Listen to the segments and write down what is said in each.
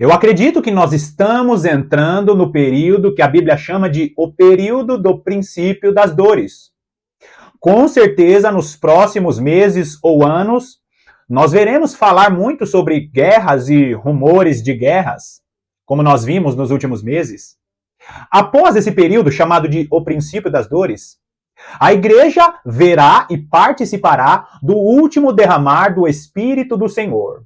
Eu acredito que nós estamos entrando no período que a Bíblia chama de o período do princípio das dores. Com certeza, nos próximos meses ou anos, nós veremos falar muito sobre guerras e rumores de guerras, como nós vimos nos últimos meses. Após esse período chamado de o princípio das dores, a igreja verá e participará do último derramar do Espírito do Senhor,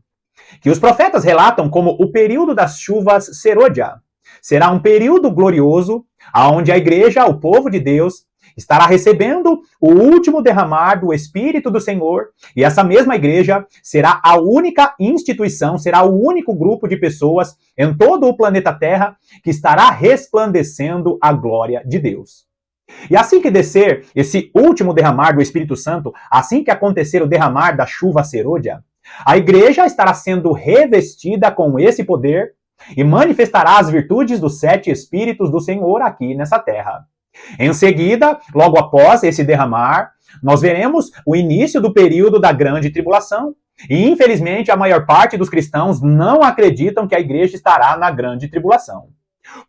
que os profetas relatam como o período das chuvas serôdia. Será um período glorioso, onde a igreja, o povo de Deus, estará recebendo o último derramar do Espírito do Senhor, e essa mesma igreja será a única instituição, será o único grupo de pessoas em todo o planeta Terra que estará resplandecendo a glória de Deus. E assim que descer esse último derramar do Espírito Santo, assim que acontecer o derramar da chuva serôdia, a igreja estará sendo revestida com esse poder e manifestará as virtudes dos 7 Espíritos do Senhor aqui nessa terra. Em seguida, logo após esse derramar, nós veremos o início do período da grande tribulação. E infelizmente a maior parte dos cristãos não acreditam que a igreja estará na grande tribulação.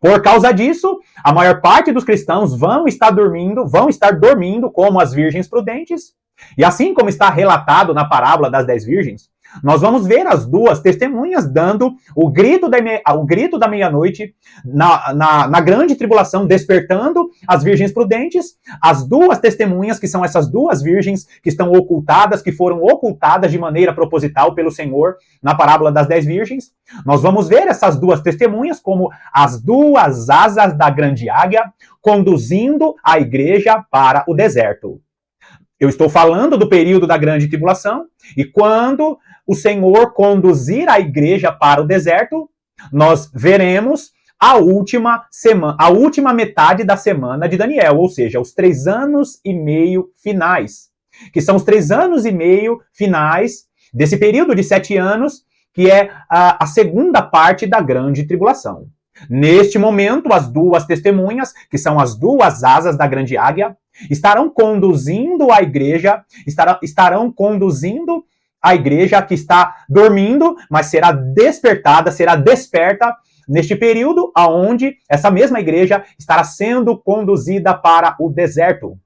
Por causa disso, a maior parte dos cristãos vão estar dormindo como as virgens prudentes. E assim como está relatado na parábola das 10 virgens, nós vamos ver as duas testemunhas dando o grito da meia-noite na grande tribulação, despertando as virgens prudentes. As duas testemunhas, que são essas duas virgens que estão ocultadas, que foram ocultadas de maneira proposital pelo Senhor na parábola das 10 virgens. Nós vamos ver essas duas testemunhas como as duas asas da grande águia conduzindo a igreja para o deserto. Eu estou falando do período da grande tribulação, e quando o Senhor conduzir a igreja para o deserto, nós veremos a última metade da semana de Daniel, ou seja, os 3 anos e meio finais, que são os 3 anos e meio finais desse período de 7 anos, que é a segunda parte da grande tribulação. Neste momento, as duas testemunhas, que são as duas asas da grande águia, estarão conduzindo a igreja, estarão conduzindo a igreja que está dormindo, mas será desperta neste período aonde essa mesma igreja estará sendo conduzida para o deserto.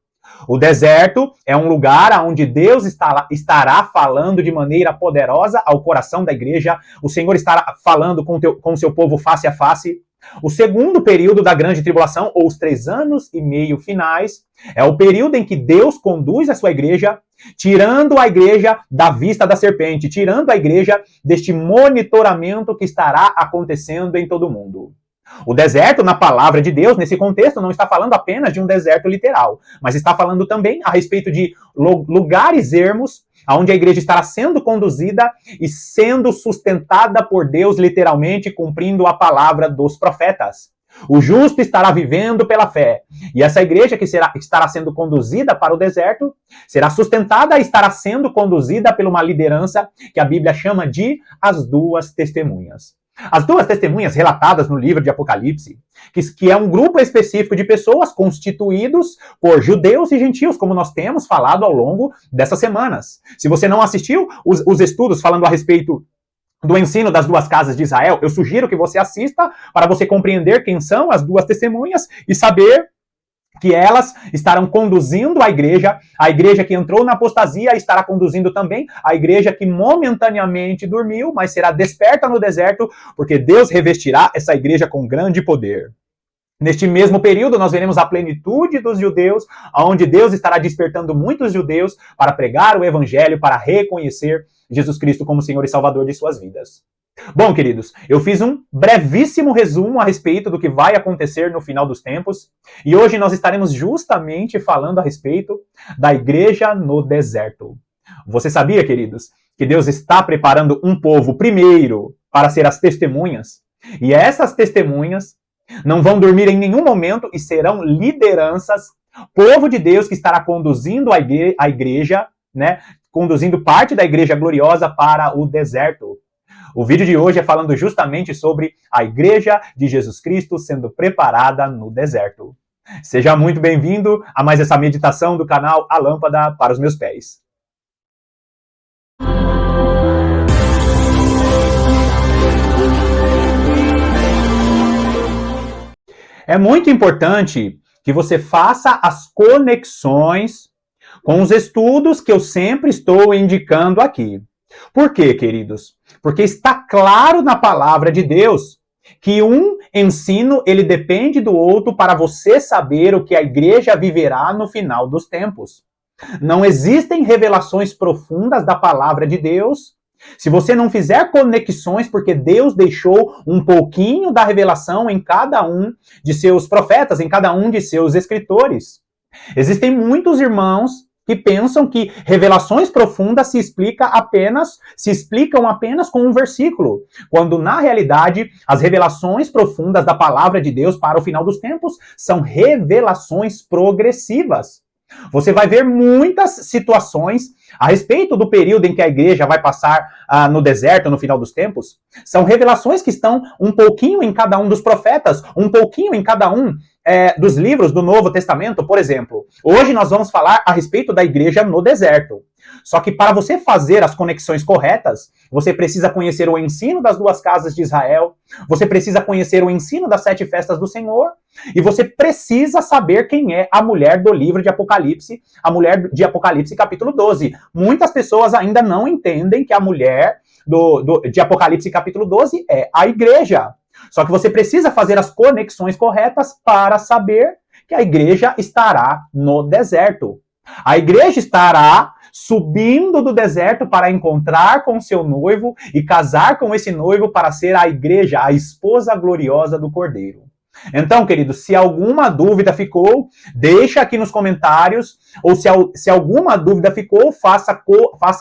O deserto é um lugar onde Deus estará falando de maneira poderosa ao coração da igreja. O Senhor estará falando com o seu povo face a face. O segundo período da grande tribulação, ou os 3 anos e meio finais, é o período em que Deus conduz a sua igreja, tirando a igreja da vista da serpente, tirando a igreja deste monitoramento que estará acontecendo em todo o mundo. O deserto, na palavra de Deus, nesse contexto, não está falando apenas de um deserto literal, mas está falando também a respeito de lugares ermos, onde a igreja estará sendo conduzida e sendo sustentada por Deus, literalmente, cumprindo a palavra dos profetas. O justo estará vivendo pela fé. E essa igreja que estará sendo conduzida para o deserto, será sustentada e estará sendo conduzida por uma liderança que a Bíblia chama de as duas testemunhas. As duas testemunhas relatadas no livro de Apocalipse, que é um grupo específico de pessoas constituídos por judeus e gentios, como nós temos falado ao longo dessas semanas. Se você não assistiu os estudos falando a respeito do ensino das duas casas de Israel, eu sugiro que você assista para você compreender quem são as duas testemunhas e saber que elas estarão conduzindo a igreja que entrou na apostasia estará conduzindo também a igreja que momentaneamente dormiu, mas será desperta no deserto, porque Deus revestirá essa igreja com grande poder. Neste mesmo período, nós veremos a plenitude dos judeus, onde Deus estará despertando muitos judeus para pregar o evangelho, para reconhecer Jesus Cristo como Senhor e Salvador de suas vidas. Bom, queridos, eu fiz um brevíssimo resumo a respeito do que vai acontecer no final dos tempos, e hoje nós estaremos justamente falando a respeito da igreja no deserto. Você sabia, queridos, que Deus está preparando um povo primeiro para ser as testemunhas? E essas testemunhas não vão dormir em nenhum momento e serão lideranças, povo de Deus que estará conduzindo a igreja, né, conduzindo parte da igreja gloriosa para o deserto. O vídeo de hoje é falando justamente sobre a igreja de Jesus Cristo sendo preparada no deserto. Seja muito bem-vindo a mais essa meditação do canal A Lâmpada para os Meus Pés. É muito importante que você faça as conexões com os estudos que eu sempre estou indicando aqui. Por quê, queridos? Porque está claro na palavra de Deus que um ensino ele depende do outro para você saber o que a igreja viverá no final dos tempos. Não existem revelações profundas da palavra de Deus se você não fizer conexões, porque Deus deixou um pouquinho da revelação em cada um de seus profetas, em cada um de seus escritores. Existem muitos irmãos que pensam que revelações profundas se explicam apenas com um versículo, quando na realidade as revelações profundas da palavra de Deus para o final dos tempos são revelações progressivas. Você vai ver muitas situações a respeito do período em que a igreja vai passar no deserto no final dos tempos. São revelações que estão um pouquinho em cada um dos profetas, um pouquinho em cada um dos livros do Novo Testamento, por exemplo. Hoje nós vamos falar a respeito da igreja no deserto. Só que para você fazer as conexões corretas, você precisa conhecer o ensino das duas casas de Israel, você precisa conhecer o ensino das 7 festas do Senhor, e você precisa saber quem é a mulher do livro de Apocalipse, a mulher de Apocalipse capítulo 12. Muitas pessoas ainda não entendem que a mulher de Apocalipse capítulo 12 é a igreja. Só que você precisa fazer as conexões corretas para saber que a igreja estará no deserto. A igreja estará subindo do deserto para encontrar com seu noivo e casar com esse noivo para ser a igreja, a esposa gloriosa do Cordeiro. Então, queridos, se alguma dúvida ficou, deixa aqui nos comentários, ou se alguma dúvida ficou, faça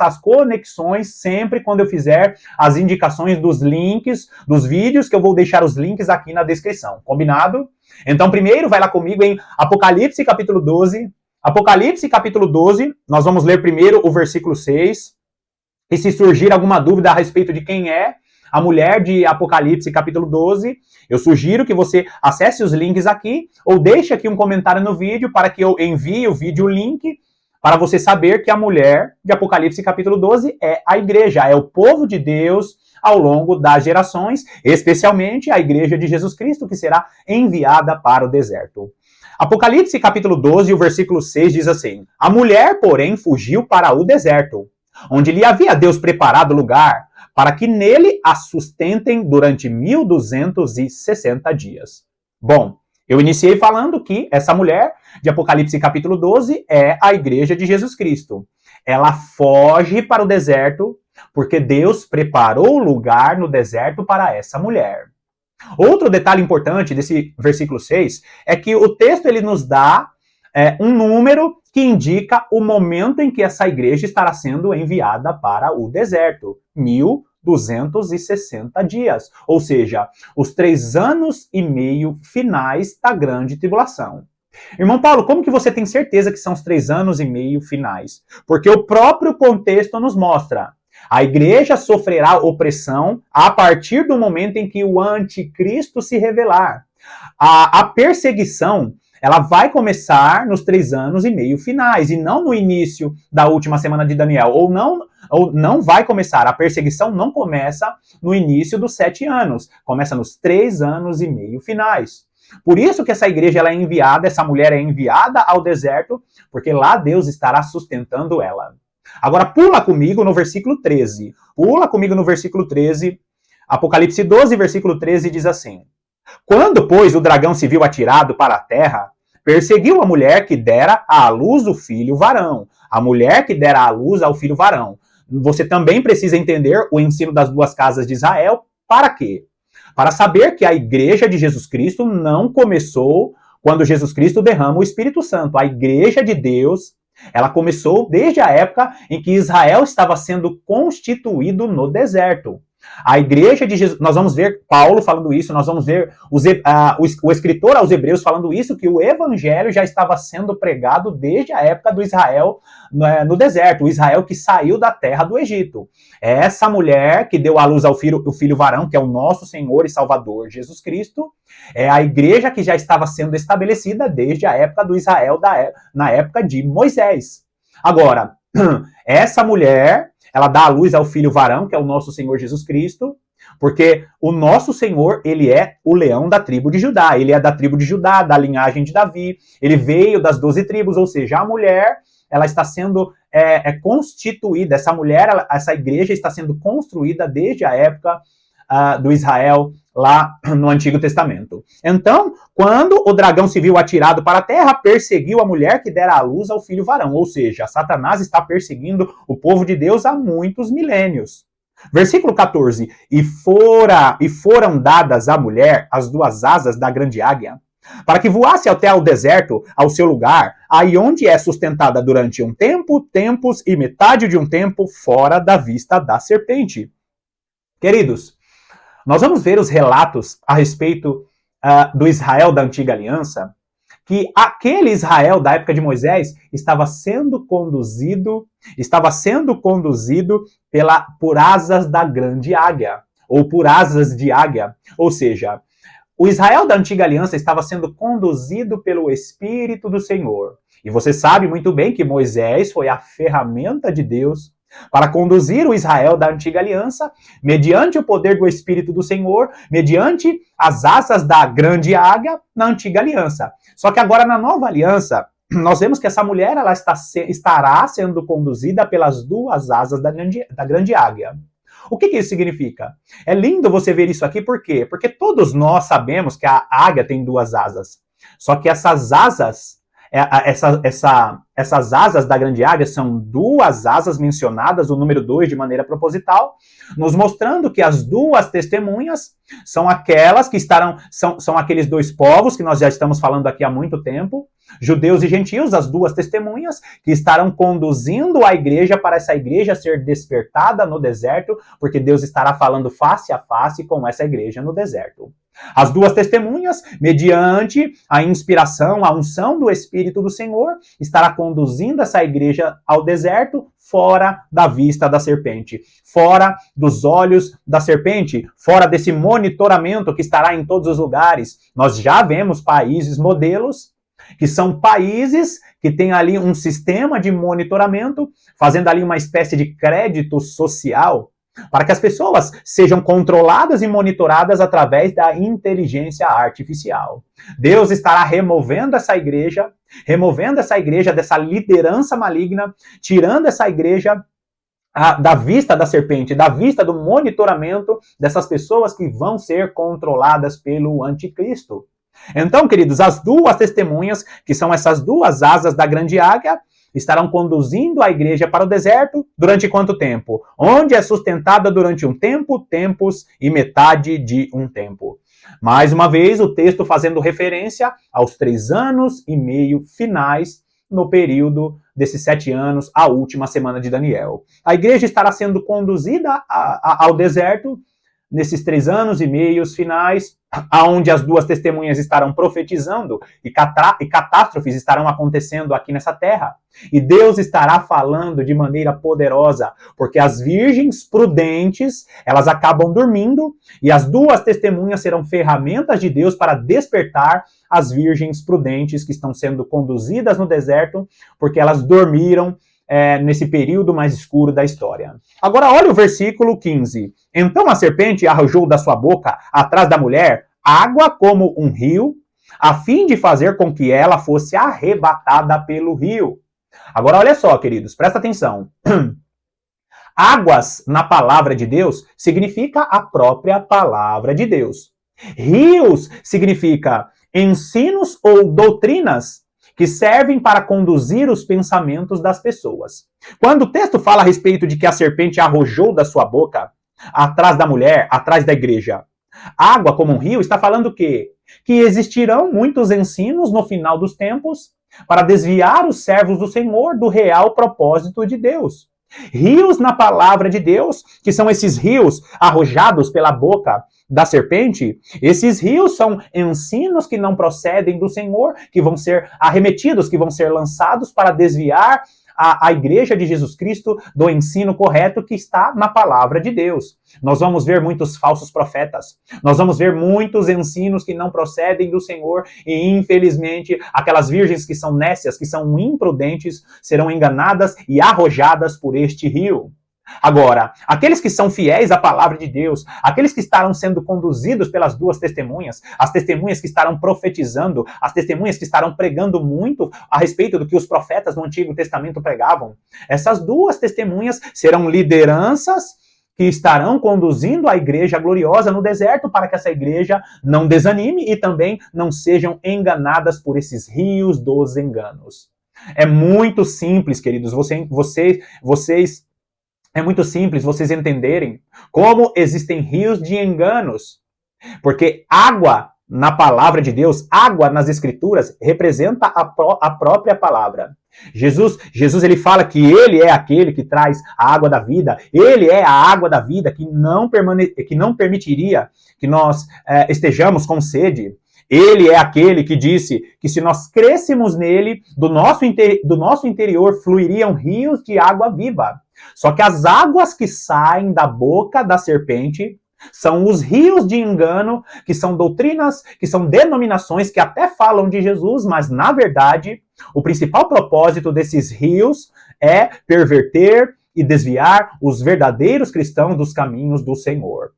as conexões sempre quando eu fizer as indicações dos links, dos vídeos, que eu vou deixar os links aqui na descrição, combinado? Então, primeiro, vai lá comigo em Apocalipse capítulo 12, Apocalipse capítulo 12, nós vamos ler primeiro o versículo 6, e se surgir alguma dúvida a respeito de quem é a mulher de Apocalipse capítulo 12, eu sugiro que você acesse os links aqui, ou deixe aqui um comentário no vídeo para que eu envie o vídeo, o link, para você saber que a mulher de Apocalipse capítulo 12 é a igreja, é o povo de Deus ao longo das gerações, especialmente a igreja de Jesus Cristo, que será enviada para o deserto. Apocalipse capítulo 12, o versículo 6 diz assim: A mulher, porém, fugiu para o deserto, onde lhe havia Deus preparado lugar, para que nele a sustentem durante 1260 dias. Bom, eu iniciei falando que essa mulher de Apocalipse capítulo 12 é a igreja de Jesus Cristo. Ela foge para o deserto porque Deus preparou lugar no deserto para essa mulher. Outro detalhe importante desse versículo 6 é que o texto ele nos dá um número que indica o momento em que essa igreja estará sendo enviada para o deserto. 1260 dias. Ou seja, os 3 anos e meio finais da grande tribulação. Irmão Paulo, como que você tem certeza que são os 3 anos e meio finais? Porque o próprio contexto nos mostra. A igreja sofrerá opressão a partir do momento em que o anticristo se revelar. A perseguição ela vai começar nos 3 anos e meio finais, e não no início da última semana de Daniel, ou não vai começar, a perseguição não começa no início dos 7 anos, começa nos 3 anos e meio finais. Por isso que essa igreja ela é enviada, essa mulher é enviada ao deserto, porque lá Deus estará sustentando ela. Agora pula comigo no versículo 13. Pula comigo no versículo 13. Apocalipse 12, versículo 13 diz assim: Quando, pois, o dragão se viu atirado para a terra, perseguiu a mulher que dera à luz o filho varão. A mulher que dera à luz ao filho varão. Você também precisa entender o ensino das duas casas de Israel. Para quê? Para saber que a igreja de Jesus Cristo não começou quando Jesus Cristo derrama o Espírito Santo. A igreja de Deus, ela começou desde a época em que Israel estava sendo constituído no deserto. A igreja de Jesus, nós vamos ver Paulo falando isso, nós vamos ver o escritor aos Hebreus falando isso, que o evangelho já estava sendo pregado desde a época do Israel no deserto, o Israel que saiu da terra do Egito. Essa mulher que deu à luz ao filho varão, que é o nosso Senhor e Salvador Jesus Cristo, é a igreja que já estava sendo estabelecida desde a época do Israel, na época de Moisés. Agora, essa mulher, ela dá à luz ao filho varão, que é o nosso Senhor Jesus Cristo, Porque o nosso Senhor, ele é o leão da tribo de Judá. Ele é da tribo de Judá, da linhagem de Davi. Ele veio das 12 tribos, ou seja, a mulher, ela está sendo constituída. Essa mulher, essa igreja está sendo construída desde a época do Israel, lá no Antigo Testamento. Então, quando o dragão se viu atirado para a terra, perseguiu a mulher que dera à luz ao filho varão. Ou seja, Satanás está perseguindo o povo de Deus há muitos milênios. Versículo 14. E foram dadas à mulher as 2 asas da grande águia, para que voasse até ao deserto, ao seu lugar, aí onde é sustentada durante um tempo, tempos e metade de um tempo, fora da vista da serpente. Queridos, nós vamos ver os relatos a respeito do Israel da Antiga Aliança, que aquele Israel da época de Moisés estava sendo conduzido por asas da grande águia, ou por asas de águia. Ou seja, o Israel da Antiga Aliança estava sendo conduzido pelo Espírito do Senhor. E você sabe muito bem que Moisés foi a ferramenta de Deus para conduzir o Israel da Antiga Aliança, mediante o poder do Espírito do Senhor, mediante as asas da grande águia na Antiga Aliança. Só que agora na Nova Aliança, nós vemos que essa mulher ela estará sendo conduzida pelas 2 asas da grande águia. O que isso significa? É lindo você ver isso aqui, por quê? Porque todos nós sabemos que a águia tem 2 asas. Só que essas asas, essas asas da grande águia são 2 asas mencionadas, o número 2 de maneira proposital, nos mostrando que as 2 testemunhas são aquelas que são aqueles 2 povos que nós já estamos falando aqui há muito tempo, judeus e gentios, as 2 testemunhas que estarão conduzindo a igreja para essa igreja ser despertada no deserto, porque Deus estará falando face a face com essa igreja no deserto. As 2 testemunhas, mediante a inspiração, a unção do Espírito do Senhor, estará conduzindo essa igreja ao deserto, fora da vista da serpente, fora dos olhos da serpente, fora desse monitoramento que estará em todos os lugares. Nós já vemos países modelos, que são países que têm ali um sistema de monitoramento, fazendo ali uma espécie de crédito social, para que as pessoas sejam controladas e monitoradas através da inteligência artificial. Deus estará removendo essa igreja dessa liderança maligna, tirando essa igreja da vista da serpente, da vista do monitoramento dessas pessoas que vão ser controladas pelo anticristo. Então, queridos, as 2 testemunhas, que são essas 2 asas da grande águia, estarão conduzindo a igreja para o deserto durante quanto tempo? Onde é sustentada durante um tempo, tempos e metade de um tempo. Mais uma vez, o texto fazendo referência aos 3 anos e meio finais no período desses 7 anos, a última semana de Daniel. A igreja estará sendo conduzida ao deserto nesses 3 anos e meios finais, aonde as 2 testemunhas estarão profetizando e catástrofes estarão acontecendo aqui nessa terra. E Deus estará falando de maneira poderosa, porque as virgens prudentes, elas acabam dormindo, e as 2 testemunhas serão ferramentas de Deus para despertar as virgens prudentes que estão sendo conduzidas no deserto, porque elas dormiram nesse período mais escuro da história. Agora olha o versículo 15. Então a serpente arrojou da sua boca, atrás da mulher, água como um rio, a fim de fazer com que ela fosse arrebatada pelo rio. Agora olha só, queridos, presta atenção. Águas na palavra de Deus significa a própria palavra de Deus. Rios significa ensinos ou doutrinas que servem para conduzir os pensamentos das pessoas. Quando o texto fala a respeito de que a serpente arrojou da sua boca, atrás da mulher, atrás da igreja, água como um rio, está falando o quê? Que existirão muitos ensinos no final dos tempos para desviar os servos do Senhor do real propósito de Deus. Rios na palavra de Deus, que são esses rios arrojados pela boca da serpente, esses rios são ensinos que não procedem do Senhor, que vão ser arremetidos, que vão ser lançados para desviar a igreja de Jesus Cristo do ensino correto que está na palavra de Deus. Nós vamos ver muitos falsos profetas, nós vamos ver muitos ensinos que não procedem do Senhor e, infelizmente, aquelas virgens que são nécias, que são imprudentes, serão enganadas e arrojadas por este rio. Agora, aqueles que são fiéis à palavra de Deus, aqueles que estarão sendo conduzidos pelas duas testemunhas, as testemunhas que estarão profetizando, as testemunhas que estarão pregando muito a respeito do que os profetas do Antigo Testamento pregavam, essas duas testemunhas serão lideranças que estarão conduzindo a igreja gloriosa no deserto para que essa igreja não desanime e também não sejam enganadas por esses rios dos enganos. É muito simples, queridos, é muito simples vocês entenderem como existem rios de enganos. Porque água na palavra de Deus, água nas escrituras, representa a própria palavra. Jesus ele fala que ele é aquele que traz a água da vida, ele é a água da vida que não permitiria que nós estejamos com sede. Ele é aquele que disse que se nós crêssemos nele, do nosso interior fluiriam rios de água viva. Só que as águas que saem da boca da serpente são os rios de engano, que são doutrinas, que são denominações que até falam de Jesus, mas na verdade, o principal propósito desses rios é perverter e desviar os verdadeiros cristãos dos caminhos do Senhor.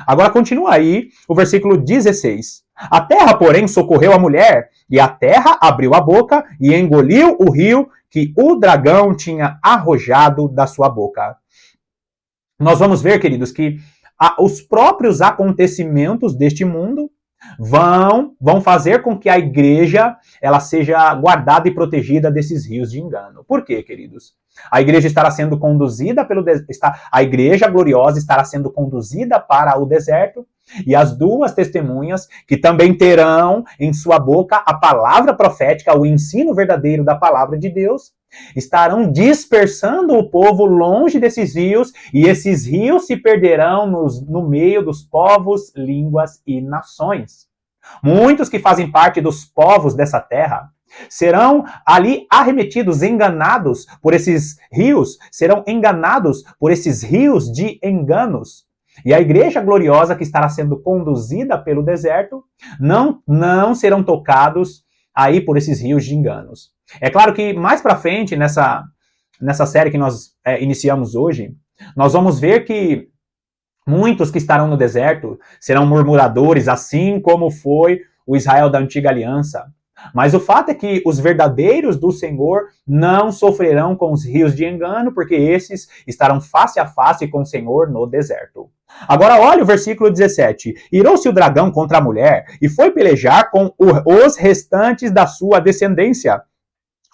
Agora continua aí o versículo 16. A terra, porém, socorreu a mulher, e a terra abriu a boca e engoliu o rio que o dragão tinha arrojado da sua boca. Nós vamos ver, queridos, que os próprios acontecimentos deste mundo vão fazer com que a igreja ela seja guardada e protegida desses rios de engano. Por quê, queridos? A igreja estará sendo conduzida a igreja gloriosa estará sendo conduzida para o deserto, e as duas testemunhas, que também terão em sua boca a palavra profética, o ensino verdadeiro da palavra de Deus, estarão dispersando o povo longe desses rios, e esses rios se perderão no meio dos povos, línguas e nações. Muitos que fazem parte dos povos dessa terra serão ali arremetidos, enganados por esses rios, serão enganados por esses rios de enganos. E a igreja gloriosa que estará sendo conduzida pelo deserto não serão tocados aí por esses rios de enganos. É claro que mais para frente, nessa série que nós iniciamos hoje, nós vamos ver que muitos que estarão no deserto serão murmuradores, assim como foi o Israel da antiga aliança. Mas o fato é que os verdadeiros do Senhor não sofrerão com os rios de engano, porque esses estarão face a face com o Senhor no deserto. Agora olha o versículo 17. Irou-se o dragão contra a mulher e foi pelejar com os restantes da sua descendência,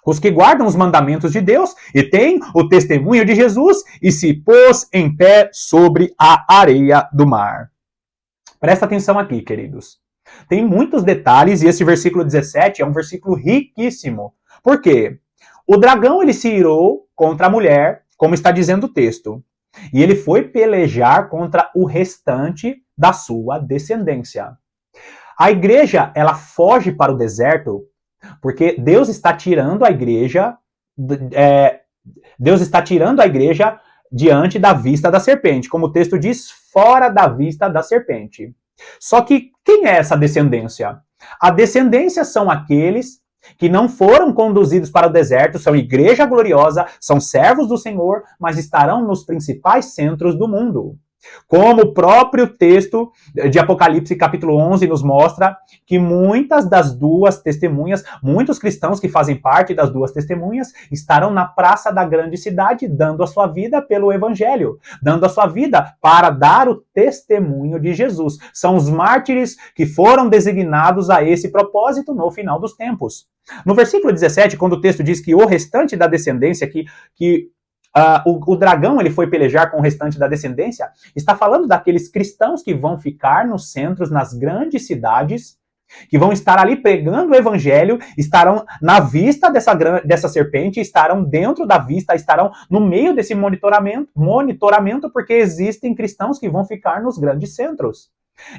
os que guardam os mandamentos de Deus e têm o testemunho de Jesus, e se pôs em pé sobre a areia do mar. Presta atenção aqui, queridos. Tem muitos detalhes e esse versículo 17 é um versículo riquíssimo. Por quê? O dragão ele se irou contra a mulher, como está dizendo o texto, e ele foi pelejar contra o restante da sua descendência. A igreja, ela foge para o deserto porque Deus está tirando a igreja, diante da vista da serpente, como o texto diz, fora da vista da serpente. Só que quem é essa descendência? A descendência são aqueles que não foram conduzidos para o deserto, são igreja gloriosa, são servos do Senhor, mas estarão nos principais centros do mundo. Como o próprio texto de Apocalipse capítulo 11 nos mostra que muitas das duas testemunhas, muitos cristãos que fazem parte das duas testemunhas, estarão na praça da grande cidade, dando a sua vida pelo evangelho, dando a sua vida para dar o testemunho de Jesus. São os mártires que foram designados a esse propósito no final dos tempos. No versículo 17, quando o texto diz que o restante da descendência, o dragão ele foi pelejar com o restante da descendência, está falando daqueles cristãos que vão ficar nos centros, nas grandes cidades, que vão estar ali pregando o evangelho, estarão na vista dessa serpente, estarão dentro da vista, estarão no meio desse monitoramento, porque existem cristãos que vão ficar nos grandes centros.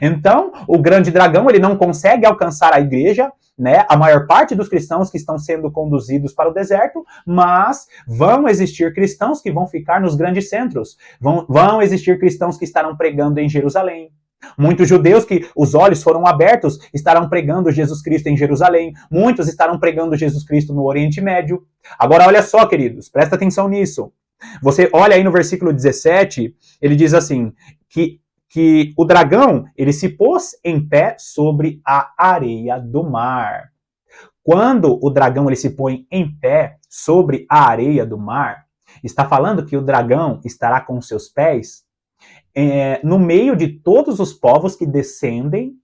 Então, o grande dragão ele não consegue alcançar a igreja, né, a maior parte dos cristãos que estão sendo conduzidos para o deserto, mas vão existir cristãos que vão ficar nos grandes centros, vão existir cristãos que estarão pregando em Jerusalém. Muitos judeus que os olhos foram abertos estarão pregando Jesus Cristo em Jerusalém. Muitos estarão pregando Jesus Cristo no Oriente Médio. Agora olha só, queridos, presta atenção nisso. Você olha aí no versículo 17, ele diz assim, que o dragão, ele se pôs em pé sobre a areia do mar. Quando o dragão ele se põe em pé sobre a areia do mar, está falando que o dragão estará com seus pés no meio de todos os povos que descendem,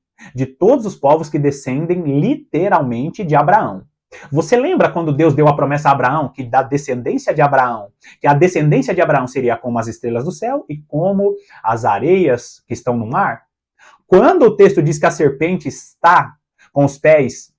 literalmente de Abraão. Você lembra quando Deus deu a promessa a Abraão, que da descendência de Abraão, que a descendência de Abraão seria como as estrelas do céu e como as areias que estão no mar? Quando o texto diz que a serpente estará com os pés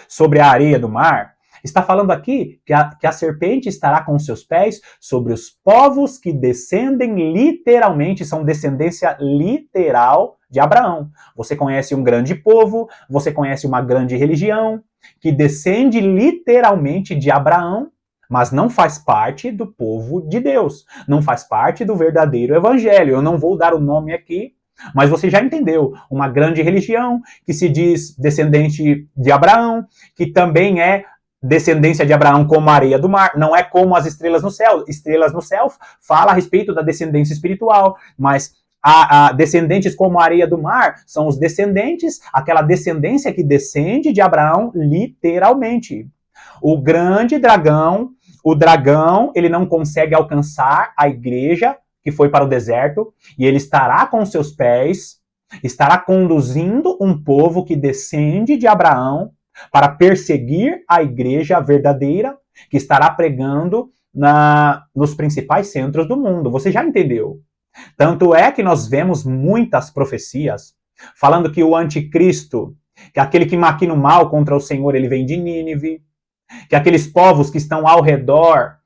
sobre a areia do mar, está falando aqui que a serpente estará com seus pés sobre os povos que descendem literalmente, são descendência literal de Abraão. Você conhece um grande povo, você conhece uma grande religião, que descende literalmente de Abraão, mas não faz parte do povo de Deus, não faz parte do verdadeiro evangelho. Eu não vou dar o nome aqui, mas você já entendeu, uma grande religião que se diz descendente de Abraão, que também é descendência de Abraão como a areia do mar, não é como as estrelas no céu. Estrelas no céu fala a respeito da descendência espiritual, mas a descendentes como a areia do mar são os descendentes, aquela descendência que descende de Abraão literalmente. O grande dragão, ele não consegue alcançar a igreja que foi para o deserto, e ele estará com seus pés, estará conduzindo um povo que descende de Abraão para perseguir a igreja verdadeira, que estará pregando nos principais centros do mundo. Você já entendeu? Tanto é que nós vemos muitas profecias falando que o anticristo, que aquele que maquina o mal contra o Senhor, ele vem de Nínive, que aqueles povos que estão ao redor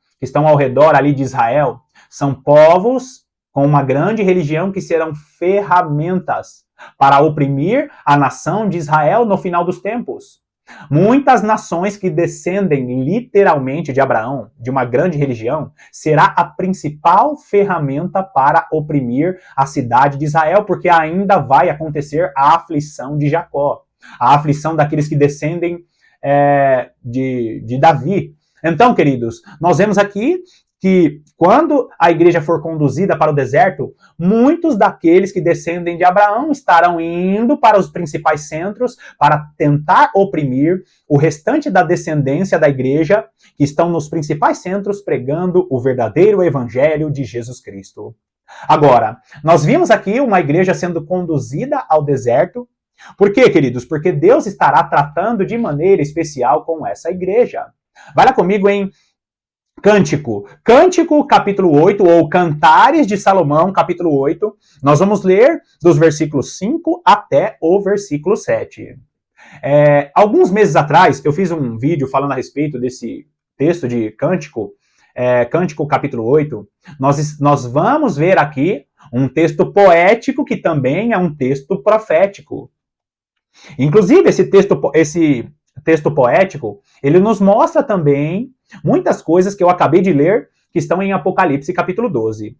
ali de Israel, são povos com uma grande religião que serão ferramentas para oprimir a nação de Israel no final dos tempos. Muitas nações que descendem literalmente de Abraão, de uma grande religião, será a principal ferramenta para oprimir a cidade de Israel, porque ainda vai acontecer a aflição de Jacó, a aflição daqueles que descendem de Davi. Então, queridos, nós vemos aqui que quando a igreja for conduzida para o deserto, muitos daqueles que descendem de Abraão estarão indo para os principais centros para tentar oprimir o restante da descendência da igreja que estão nos principais centros pregando o verdadeiro evangelho de Jesus Cristo. Agora, nós vimos aqui uma igreja sendo conduzida ao deserto. Por quê, queridos? Porque Deus estará tratando de maneira especial com essa igreja. Vai lá comigo em Cântico, capítulo 8, ou Cantares de Salomão, capítulo 8. Nós vamos ler dos versículos 5 até o versículo 7. Alguns meses atrás, eu fiz um vídeo falando a respeito desse texto de Cântico, Cântico, capítulo 8. Nós vamos ver aqui um texto poético que também é um texto profético. Inclusive, esse texto poético, ele nos mostra também muitas coisas que eu acabei de ler que estão em Apocalipse, capítulo 12.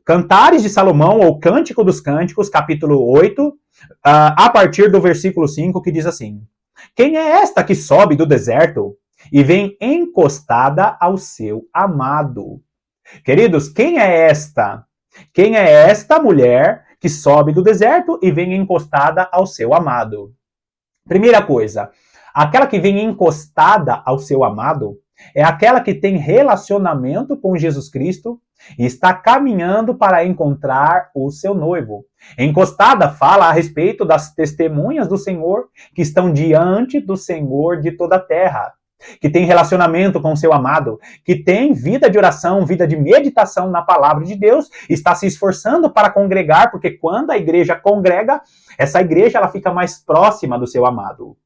Cantares de Salomão, ou Cântico dos Cânticos, capítulo 8, a partir do versículo 5, que diz assim: Quem é esta que sobe do deserto e vem encostada ao seu amado? Queridos, quem é esta? Quem é esta mulher que sobe do deserto e vem encostada ao seu amado? Primeira coisa, aquela que vem encostada ao seu amado é aquela que tem relacionamento com Jesus Cristo e está caminhando para encontrar o seu noivo. Encostada fala a respeito das testemunhas do Senhor que estão diante do Senhor de toda a terra, que tem relacionamento com o seu amado, que tem vida de oração, vida de meditação na palavra de Deus, está se esforçando para congregar, porque quando a igreja congrega, essa igreja ela fica mais próxima do seu amado.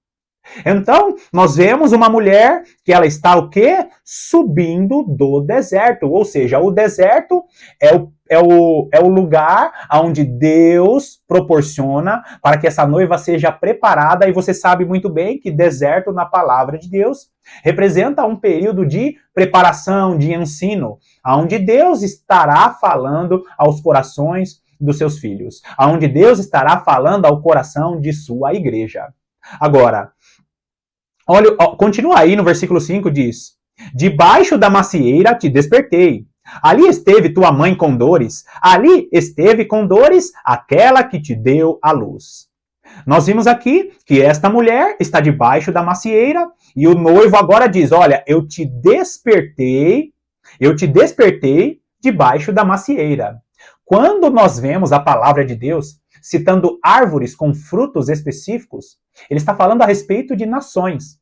Então, nós vemos uma mulher que ela está o quê? Subindo do deserto. Ou seja, o deserto é o lugar onde Deus proporciona para que essa noiva seja preparada. E você sabe muito bem que deserto, na palavra de Deus, representa um período de preparação, de ensino, onde Deus estará falando aos corações dos seus filhos, onde Deus estará falando ao coração de sua igreja. Agora, olha, continua aí no versículo 5, diz: Debaixo da macieira te despertei. Ali esteve tua mãe com dores, ali esteve com dores aquela que te deu a luz. Nós vimos aqui que esta mulher está debaixo da macieira e o noivo agora diz: olha, eu te despertei debaixo da macieira. Quando nós vemos a palavra de Deus citando árvores com frutos específicos, ele está falando a respeito de nações.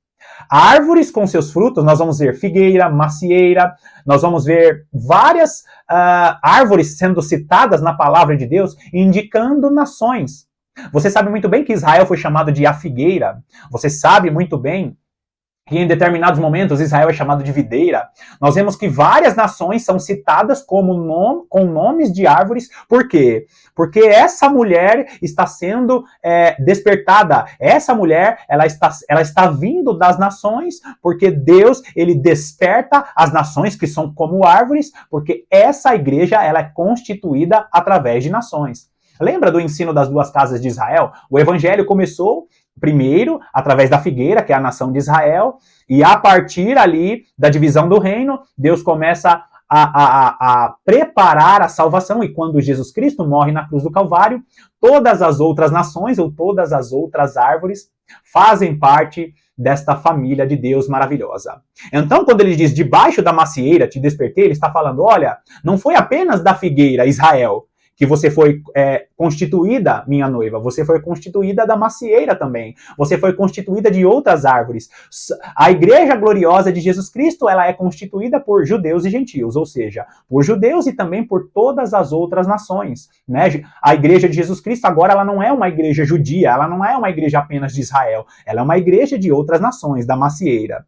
Árvores com seus frutos, nós vamos ver figueira, macieira, nós vamos ver várias árvores sendo citadas na palavra de Deus, indicando nações. Você sabe muito bem que Israel foi chamado de a figueira. Você sabe muito bem que em determinados momentos Israel é chamado de videira. Nós vemos que várias nações são citadas com nomes de árvores. Por quê? Porque essa mulher está sendo despertada. Essa mulher, ela está vindo das nações, porque Deus, ele desperta as nações que são como árvores, porque essa igreja, ela é constituída através de nações. Lembra do ensino das duas casas de Israel? O evangelho começou primeiro através da figueira, que é a nação de Israel, e a partir ali da divisão do reino, Deus começa a preparar a salvação, e quando Jesus Cristo morre na cruz do Calvário, todas as outras nações ou todas as outras árvores fazem parte desta família de Deus maravilhosa. Então, quando ele diz debaixo da macieira te despertei, ele está falando, olha, não foi apenas da figueira, Israel, que você foi constituída, minha noiva, você foi constituída da macieira também, você foi constituída de outras árvores. A igreja gloriosa de Jesus Cristo, ela é constituída por judeus e gentios, ou seja, por judeus e também por todas as outras nações, né? A igreja de Jesus Cristo agora, ela não é uma igreja judia, ela não é uma igreja apenas de Israel, ela é uma igreja de outras nações, da macieira.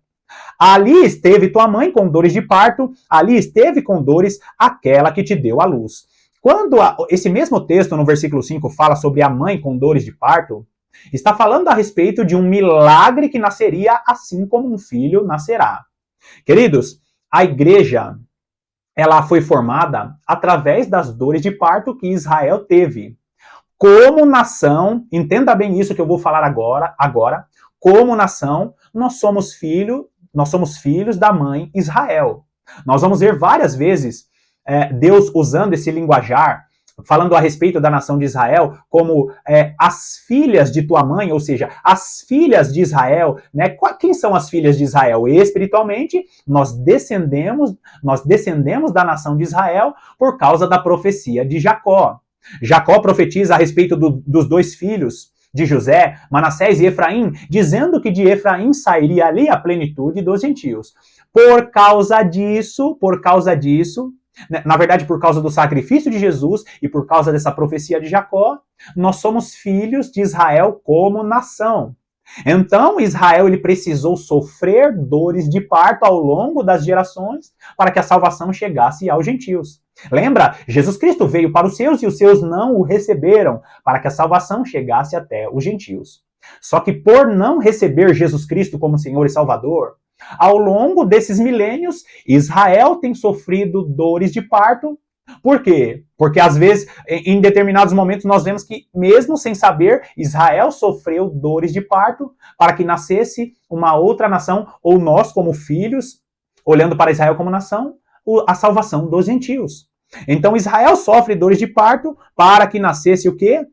Ali esteve tua mãe com dores de parto, ali esteve com dores aquela que te deu a luz. Quando esse mesmo texto, no versículo 5, fala sobre a mãe com dores de parto, está falando a respeito de um milagre que nasceria assim como um filho nascerá. Queridos, a igreja, ela foi formada através das dores de parto que Israel teve. Como nação, entenda bem isso que eu vou falar agora, como nação, nós somos filhos da mãe Israel. Nós vamos ver várias vezes Deus usando esse linguajar, falando a respeito da nação de Israel, como as filhas de tua mãe, ou seja, as filhas de Israel, né? Quem são as filhas de Israel? Espiritualmente, nós descendemos da nação de Israel por causa da profecia de Jacó. Jacó profetiza a respeito dos dois filhos de José, Manassés e Efraim, dizendo que de Efraim sairia ali a plenitude dos gentios. Por causa disso, na verdade, por causa do sacrifício de Jesus e por causa dessa profecia de Jacó, nós somos filhos de Israel como nação. Então, Israel ele precisou sofrer dores de parto ao longo das gerações para que a salvação chegasse aos gentios. Lembra? Jesus Cristo veio para os seus e os seus não o receberam para que a salvação chegasse até os gentios. Só que por não receber Jesus Cristo como Senhor e Salvador, ao longo desses milênios, Israel tem sofrido dores de parto. Por quê? Porque às vezes, em determinados momentos, nós vemos que, mesmo sem saber, Israel sofreu dores de parto para que nascesse uma outra nação, ou nós, como filhos, olhando para Israel como nação, a salvação dos gentios. Então Israel sofre dores de parto para que nascesse o quê?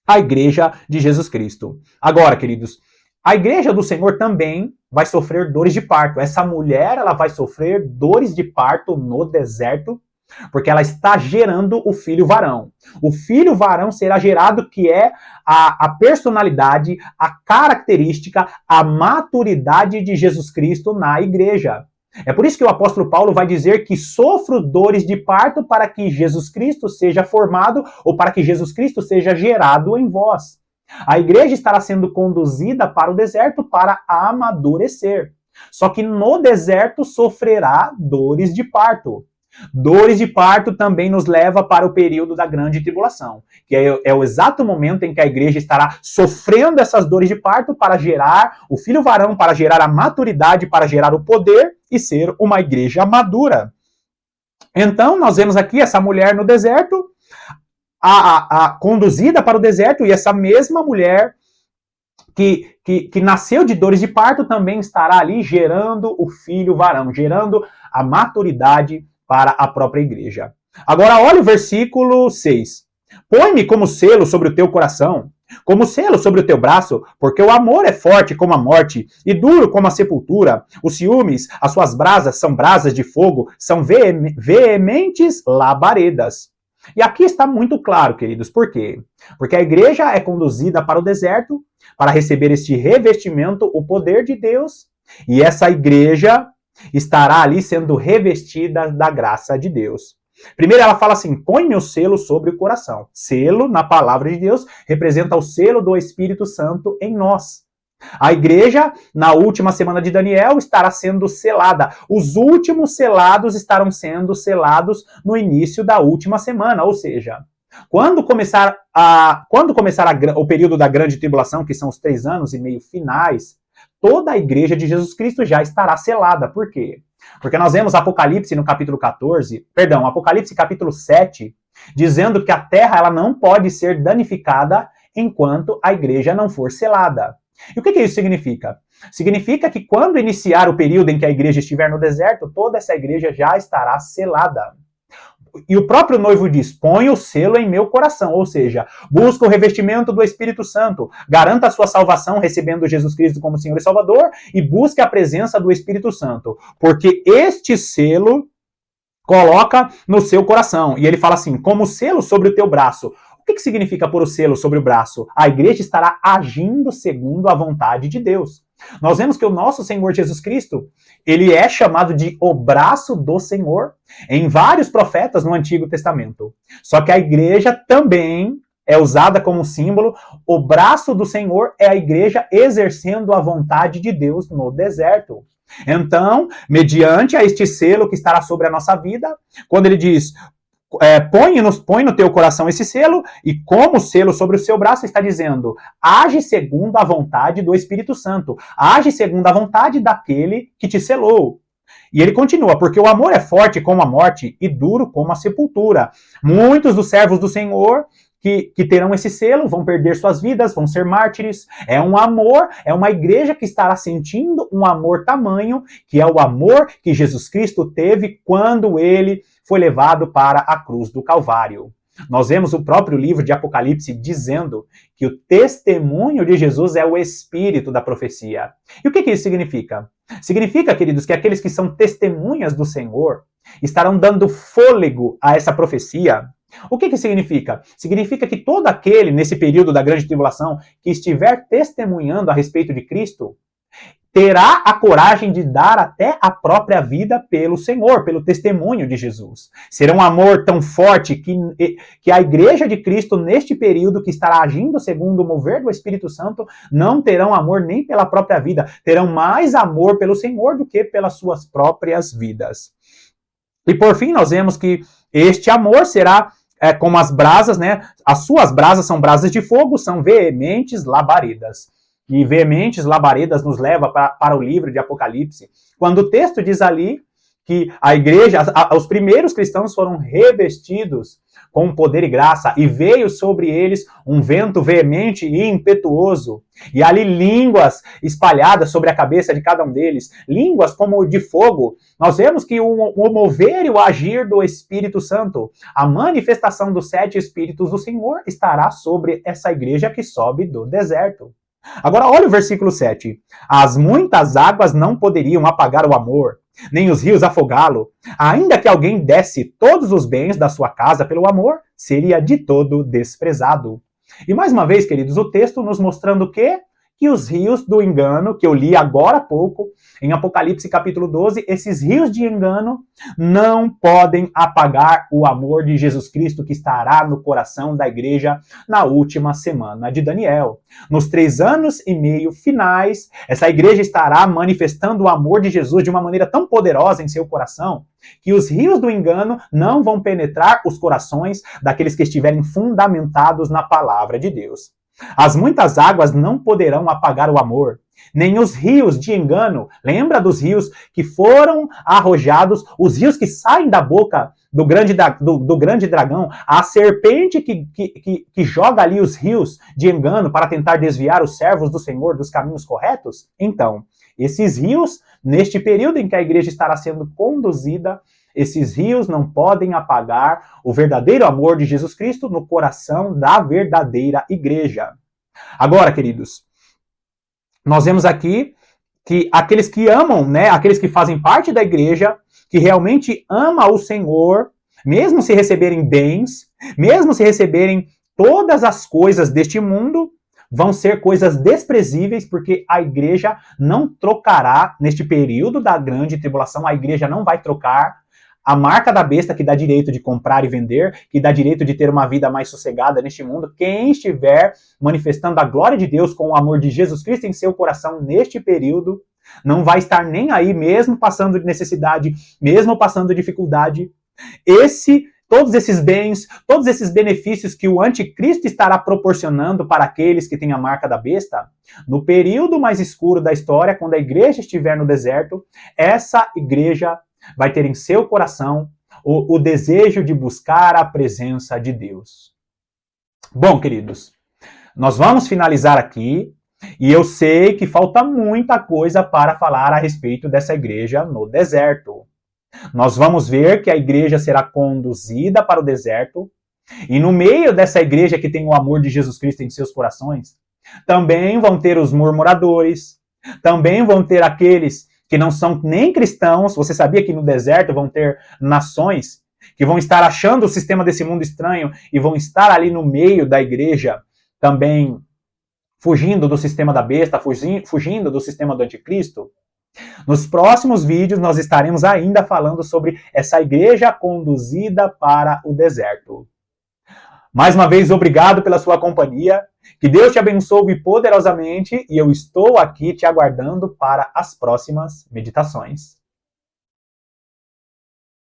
A igreja de Jesus Cristo. Agora, queridos, a igreja do Senhor também vai sofrer dores de parto. Essa mulher, ela vai sofrer dores de parto no deserto, porque ela está gerando o filho varão. O filho varão será gerado, que é a personalidade, a característica, a maturidade de Jesus Cristo na igreja. É por isso que o apóstolo Paulo vai dizer que sofro dores de parto para que Jesus Cristo seja formado ou para que Jesus Cristo seja gerado em vós. A igreja estará sendo conduzida para o deserto para amadurecer. Só que no deserto sofrerá dores de parto. Dores de parto também nos leva para o período da grande tribulação, que é o exato momento em que a igreja estará sofrendo essas dores de parto para gerar o filho varão, para gerar a maturidade, para gerar o poder e ser uma igreja madura. Então, nós vemos aqui essa mulher no deserto, conduzida para o deserto, e essa mesma mulher que nasceu de dores de parto também estará ali gerando o filho varão, gerando a maturidade para a própria igreja. Agora olha o versículo 6. Põe-me como selo sobre o teu coração, como selo sobre o teu braço, porque o amor é forte como a morte e duro como a sepultura. Os ciúmes, as suas brasas são brasas de fogo, são veementes labaredas. E aqui está muito claro, queridos, por quê? Porque a igreja é conduzida para o deserto para receber este revestimento, o poder de Deus, e essa igreja estará ali sendo revestida da graça de Deus. Primeiro ela fala assim, põe meu selo sobre o coração. Selo, na palavra de Deus, representa o selo do Espírito Santo em nós. A igreja, na última semana de Daniel, estará sendo selada. Os últimos selados estarão sendo selados no início da última semana, ou seja, quando começar o período da grande tribulação, que são os 3 anos e meio finais, toda a igreja de Jesus Cristo já estará selada. Por quê? Porque nós vemos Apocalipse no capítulo 14, Apocalipse capítulo 7, dizendo que a terra ela não pode ser danificada enquanto a igreja não for selada. E o que isso significa? Significa que quando iniciar o período em que a igreja estiver no deserto, toda essa igreja já estará selada. E o próprio noivo diz, põe o selo em meu coração, ou seja, busca o revestimento do Espírito Santo, garanta a sua salvação recebendo Jesus Cristo como Senhor e Salvador e busque a presença do Espírito Santo, porque este selo coloca no seu coração. E ele fala assim, como selo sobre o teu braço. O que significa pôr o selo sobre o braço? A igreja estará agindo segundo a vontade de Deus. Nós vemos que o nosso Senhor Jesus Cristo, ele é chamado de o braço do Senhor em vários profetas no Antigo Testamento. Só que a igreja também é usada como símbolo. O braço do Senhor é a igreja exercendo a vontade de Deus no deserto. Então, mediante a este selo que estará sobre a nossa vida, quando ele diz... põe no teu coração esse selo, e como selo sobre o seu braço está dizendo, age segundo a vontade do Espírito Santo, age segundo a vontade daquele que te selou. E ele continua, porque o amor é forte como a morte e duro como a sepultura. Muitos dos servos do Senhor que terão esse selo vão perder suas vidas, vão ser mártires. É um amor, é uma igreja que estará sentindo um amor tamanho, que é o amor que Jesus Cristo teve quando ele foi levado para a cruz do Calvário. Nós vemos o próprio livro de Apocalipse dizendo que o testemunho de Jesus é o espírito da profecia. E o que isso significa? Significa, queridos, que aqueles que são testemunhas do Senhor estarão dando fôlego a essa profecia. O que significa? Significa que todo aquele, nesse período da grande tribulação, que estiver testemunhando a respeito de Cristo, terá a coragem de dar até a própria vida pelo Senhor, pelo testemunho de Jesus. Será um amor tão forte que a igreja de Cristo, neste período que estará agindo segundo o mover do Espírito Santo, não terão amor nem pela própria vida, terão mais amor pelo Senhor do que pelas suas próprias vidas. E por fim, nós vemos que este amor será como as brasas, né? As suas brasas são brasas de fogo, são veementes labaredas. E veementes labaredas nos leva para o livro de Apocalipse, quando o texto diz ali que a igreja, os primeiros cristãos foram revestidos com poder e graça, e veio sobre eles um vento veemente e impetuoso, e ali línguas espalhadas sobre a cabeça de cada um deles, línguas como de fogo. Nós vemos que o mover e o agir do Espírito Santo, a manifestação dos 7 Espíritos do Senhor estará sobre essa igreja que sobe do deserto. Agora olha o versículo 7. As muitas águas não poderiam apagar o amor, nem os rios afogá-lo. Ainda que alguém desse todos os bens da sua casa pelo amor, seria de todo desprezado. E mais uma vez, queridos, o texto nos mostrando o quê? Que os rios do engano, que eu li agora há pouco, em Apocalipse capítulo 12, esses rios de engano não podem apagar o amor de Jesus Cristo que estará no coração da igreja na última semana de Daniel. Nos 3 anos e meio finais, essa igreja estará manifestando o amor de Jesus de uma maneira tão poderosa em seu coração, que os rios do engano não vão penetrar os corações daqueles que estiverem fundamentados na palavra de Deus. As muitas águas não poderão apagar o amor, nem os rios de engano. Lembra dos rios que foram arrojados, os rios que saem da boca do grande dragão, a serpente que joga ali os rios de engano para tentar desviar os servos do Senhor dos caminhos corretos? Então, esses rios, neste período em que a igreja estará sendo conduzida, esses rios não podem apagar o verdadeiro amor de Jesus Cristo no coração da verdadeira igreja. Agora, queridos, nós vemos aqui que aqueles que amam, né, aqueles que fazem parte da igreja, que realmente ama o Senhor, mesmo se receberem bens, mesmo se receberem todas as coisas deste mundo, vão ser coisas desprezíveis, porque a igreja não trocará, neste período da grande tribulação, a igreja não vai trocar a marca da besta que dá direito de comprar e vender, que dá direito de ter uma vida mais sossegada neste mundo. Quem estiver manifestando a glória de Deus com o amor de Jesus Cristo em seu coração neste período, não vai estar nem aí, mesmo passando necessidade, mesmo passando dificuldade. Todos esses bens, todos esses benefícios que o anticristo estará proporcionando para aqueles que têm a marca da besta, no período mais escuro da história, quando a igreja estiver no deserto, essa igreja vai ter em seu coração o desejo de buscar a presença de Deus. Bom, queridos, nós vamos finalizar aqui, e eu sei que falta muita coisa para falar a respeito dessa igreja no deserto. Nós vamos ver que a igreja será conduzida para o deserto, e no meio dessa igreja que tem o amor de Jesus Cristo em seus corações, também vão ter os murmuradores, também vão ter aqueles que não são nem cristãos. Você sabia que no deserto vão ter nações que vão estar achando o sistema desse mundo estranho e vão estar ali no meio da igreja também fugindo do sistema da besta, fugindo do sistema do anticristo? Nos próximos vídeos nós estaremos ainda falando sobre essa igreja conduzida para o deserto. Mais uma vez, obrigado pela sua companhia. Que Deus te abençoe poderosamente e eu estou aqui te aguardando para as próximas meditações.